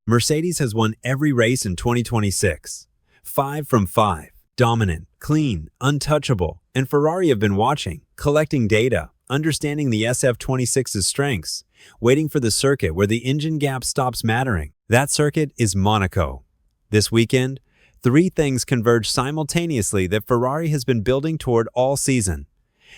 Mercedes has won every race in 2026. 5 from 5. Dominant, clean, untouchable, and Ferrari have been watching, collecting data, understanding the SF-26's strengths, waiting for the circuit where the engine gap stops mattering. That circuit is Monaco. This weekend, 3 things converge simultaneously that Ferrari has been building toward all season.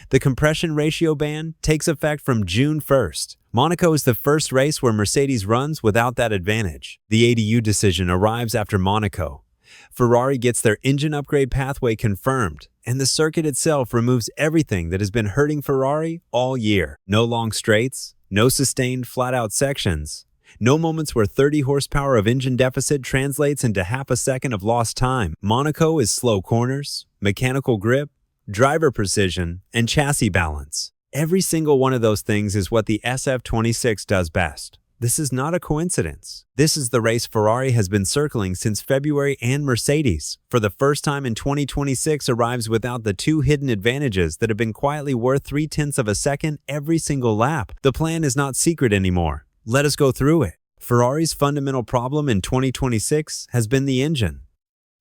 The compression ratio ban takes effect from June 1st. Monaco is the first race where Mercedes runs without that advantage. The ADU decision arrives after Monaco. Ferrari gets their engine upgrade pathway confirmed, and the circuit itself removes everything that has been hurting Ferrari all year. No long straights, no sustained flat-out sections, no moments where 30 horsepower of engine deficit translates into half a second of lost time. Monaco is slow corners, mechanical grip, driver precision, and chassis balance. Every single one of those things is what the SF-26 does best. This is not a coincidence. This is the race Ferrari has been circling since February, and Mercedes, for the first time in 2026, arrives without the 2 hidden advantages that have been quietly worth 0.3 of a second every single lap. The plan is not secret anymore. Let us go through it. Ferrari's fundamental problem in 2026 has been the engine.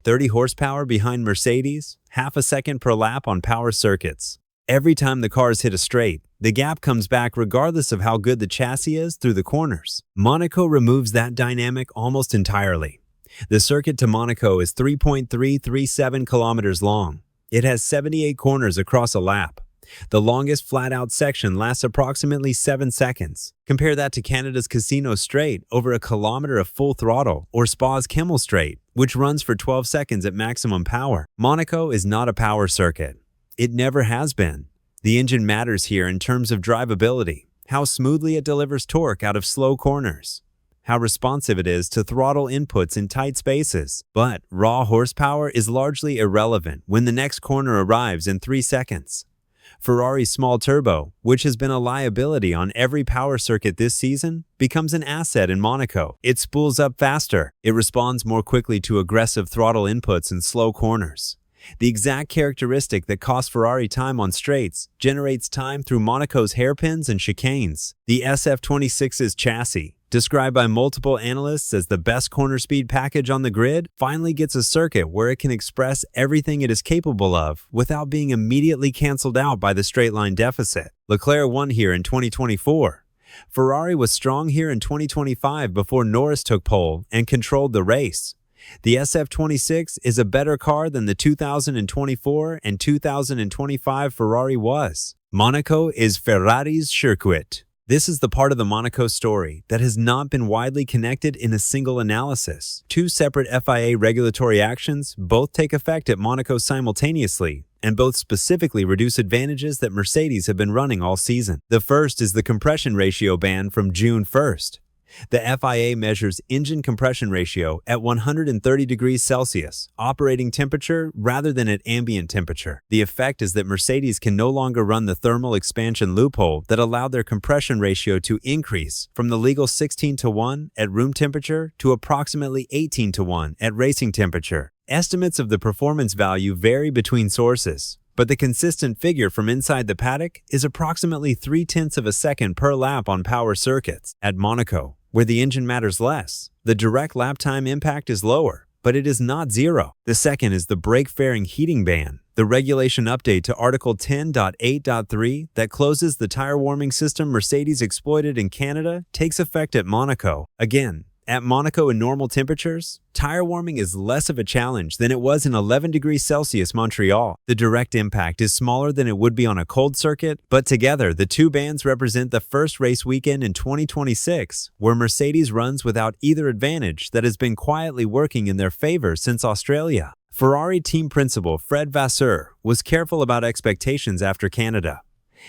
30 horsepower behind Mercedes, half a second per lap on power circuits. Every time the cars hit a straight, the gap comes back regardless of how good the chassis is through the corners. Monaco removes that dynamic almost entirely. The circuit to Monaco is 3.337 kilometers long. It has 78 corners across a lap. The longest flat-out section lasts approximately 7 seconds. Compare that to Canada's Casino Straight, over a kilometer of full throttle, or Spa's Kemmel Straight, which runs for 12 seconds at maximum power. Monaco is not a power circuit. It never has been. The engine matters here in terms of drivability, how smoothly it delivers torque out of slow corners, how responsive it is to throttle inputs in tight spaces. But raw horsepower is largely irrelevant when the next corner arrives in 3 seconds. Ferrari's small turbo, which has been a liability on every power circuit this season, becomes an asset in Monaco. It spools up faster. It responds more quickly to aggressive throttle inputs in slow corners. The exact characteristic that costs Ferrari time on straights generates time through Monaco's hairpins and chicanes. The SF-26's chassis, described by multiple analysts as the best corner speed package on the grid, finally gets a circuit where it can express everything it is capable of without being immediately canceled out by the straight line deficit. Leclerc won here in 2024. Ferrari was strong here in 2025 before Norris took pole and controlled the race. The SF-26 is a better car than the 2024 and 2025 Ferrari was. Monaco is Ferrari's circuit. This is the part of the Monaco story that has not been widely connected in a single analysis. 2 separate FIA regulatory actions both take effect at Monaco simultaneously, and both specifically reduce advantages that Mercedes have been running all season. The first is the compression ratio ban from June 1st. The FIA measures engine compression ratio at 130 degrees Celsius, operating temperature, rather than at ambient temperature. The effect is that Mercedes can no longer run the thermal expansion loophole that allowed their compression ratio to increase from the legal 16:1 at room temperature to approximately 18:1 at racing temperature. Estimates of the performance value vary between sources, but the consistent figure from inside the paddock is approximately 0.3 of a second per lap on power circuits. At Monaco, where the engine matters less, the direct lap time impact is lower, but it is not zero. The second is the brake fairing heating ban. The regulation update to Article 10.8.3 that closes the tire warming system Mercedes exploited in Canada takes effect at Monaco. Again, at Monaco in normal temperatures, tire warming is less of a challenge than it was in 11 degrees Celsius Montreal. The direct impact is smaller than it would be on a cold circuit, but together the 2 bans represent the first race weekend in 2026 where Mercedes runs without either advantage that has been quietly working in their favor since Australia. Ferrari team principal Fred Vasseur was careful about expectations after Canada.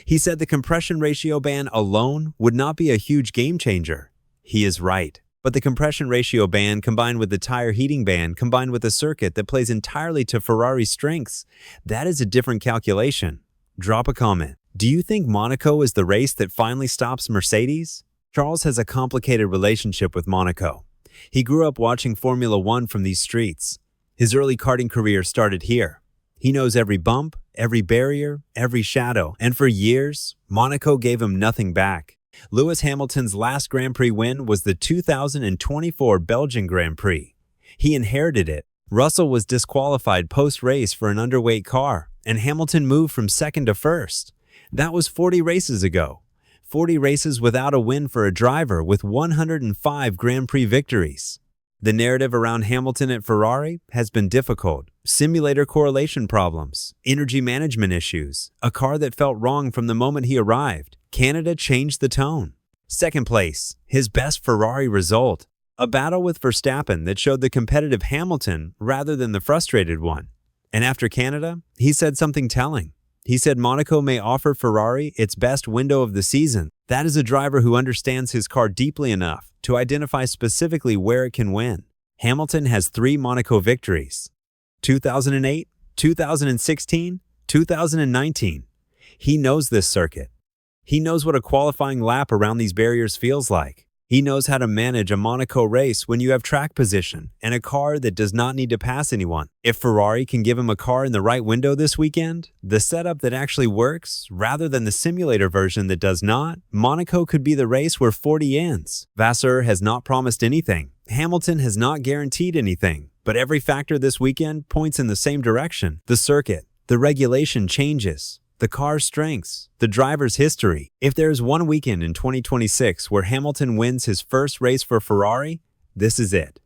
He said the compression ratio ban alone would not be a huge game changer. He is right. But the compression ratio ban combined with the tire heating ban combined with a circuit that plays entirely to Ferrari's strengths, that is a different calculation. Drop a comment. Do you think Monaco is the race that finally stops Mercedes? Charles has a complicated relationship with Monaco. He grew up watching Formula One from these streets. His early karting career started here. He knows every bump, every barrier, every shadow, and for years, Monaco gave him nothing back. Lewis Hamilton's last Grand Prix win was the 2024 Belgian Grand Prix. He inherited it. Russell was disqualified post-race for an underweight car, and Hamilton moved from second to first. That was 40 races ago. 40 races without a win for a driver with 105 Grand Prix victories. The narrative around Hamilton at Ferrari has been difficult. Simulator correlation problems, energy management issues, a car that felt wrong from the moment he arrived. Canada changed the tone. Second place, his best Ferrari result. A battle with Verstappen that showed the competitive Hamilton rather than the frustrated one. And after Canada, he said something telling. He said Monaco may offer Ferrari its best window of the season. That is a driver who understands his car deeply enough to identify specifically where it can win. Hamilton has 3 Monaco victories: 2008, 2016, 2019. He knows this circuit. He knows what a qualifying lap around these barriers feels like. He knows how to manage a Monaco race when you have track position and a car that does not need to pass anyone. If Ferrari can give him a car in the right window this weekend, the setup that actually works, rather than the simulator version that does not, Monaco could be the race where 40 ends. Vasseur has not promised anything. Hamilton has not guaranteed anything. But every factor this weekend points in the same direction. The circuit, the regulation changes. The car's strengths, the driver's history. If there is one weekend in 2026 where Hamilton wins his first race for Ferrari, this is it.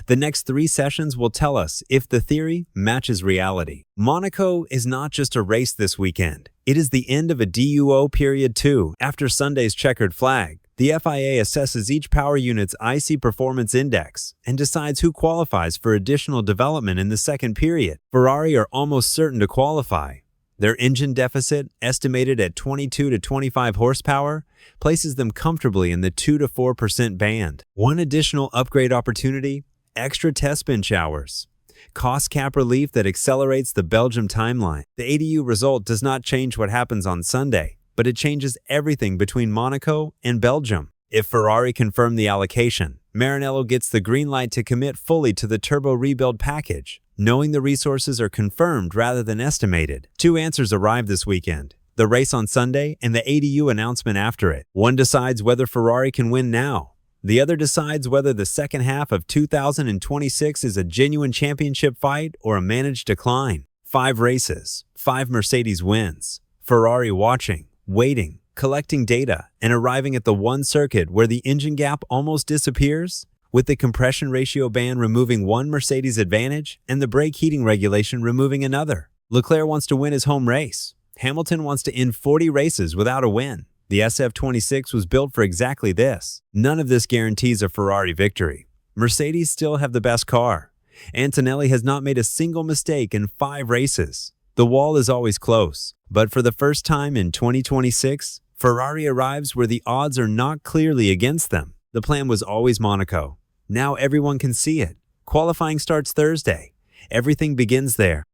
The next 3 sessions will tell us if the theory matches reality. Monaco is not just a race this weekend. It is the end of a DUO period too. After Sunday's checkered flag, the FIA assesses each power unit's IC Performance Index and decides who qualifies for additional development in the second period. Ferrari are almost certain to qualify. Their engine deficit, estimated at 22 to 25 horsepower, places them comfortably in the 2 to 4% band. One additional upgrade opportunity: extra test bench hours. Cost cap relief that accelerates the Belgium timeline. The ADU result does not change what happens on Sunday, but it changes everything between Monaco and Belgium. If Ferrari confirm the allocation, Maranello gets the green light to commit fully to the turbo rebuild package, knowing the resources are confirmed rather than estimated. 2 answers arrive this weekend: the race on Sunday and the ADU announcement after it. One decides whether Ferrari can win now. The other decides whether the second half of 2026 is a genuine championship fight or a managed decline. 5 races, 5 Mercedes wins. Ferrari watching, waiting, collecting data, and arriving at the one circuit where the engine gap almost disappears, with the compression ratio ban removing one Mercedes advantage and the brake heating regulation removing another. Leclerc wants to win his home race. Hamilton wants to end 40 races without a win. The SF-26 was built for exactly this. None of this guarantees a Ferrari victory. Mercedes still have the best car. Antonelli has not made a single mistake in 5 races. The wall is always close, but for the first time in 2026, Ferrari arrives where the odds are not clearly against them. The plan was always Monaco. Now everyone can see it. Qualifying starts Thursday. Everything begins there.